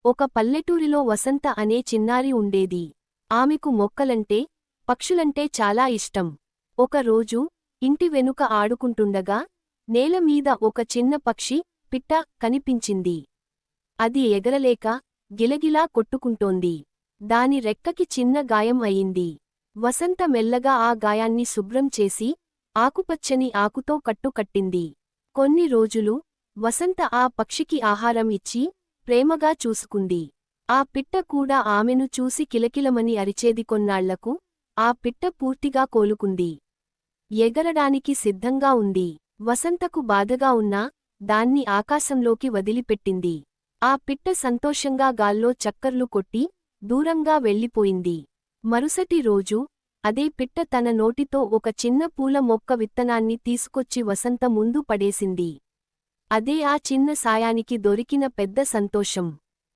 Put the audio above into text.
ఒక పల్లెటూరిలో వసంత అనే చిన్నారి ఉండేది. ఆమెకు మొక్కలంటే పక్షులంటే చాలా ఇష్టం. ఒకరోజు ఇంటి వెనుక ఆడుకుంటుండగా నేలమీద ఒక చిన్న పక్షి పిట్ట కనిపించింది. అది ఎగరలేక గిలగిలా కొట్టుకుంటోంది. దాని రెక్కకి చిన్న గాయం అయింది. వసంత మెల్లగా ఆ గాయాన్ని శుభ్రం చేసి ఆకుపచ్చని ఆకుతో కట్టింది. కొన్ని రోజులు వసంత ఆ పక్షికి ఆహారం ఇచ్చి ప్రేమగా చూసుకుంది. ఆ పిట్ట కూడా ఆమెను చూసి కిలకిలమని అరిచేది. కొన్నాళ్లకు ఆ పిట్ట పూర్తిగా కోలుకుంది. ఎగరడానికి సిద్ధంగా ఉంది. వసంతకు బాధగా ఉన్నా దాన్ని ఆకాశంలోకి వదిలిపెట్టింది. ఆ పిట్ట సంతోషంగా గాల్లో చక్కర్లు కొట్టి దూరంగా వెళ్ళిపోయింది. మరుసటి రోజు అదే పిట్ట తన నోటితో ఒక చిన్న పూల మొక్క విత్తనాన్ని తీసుకొచ్చి వసంత ముందు పడేసింది. అదే ఆ చిన్న సాయానికి దొరికిన పెద్ద సంతోషం.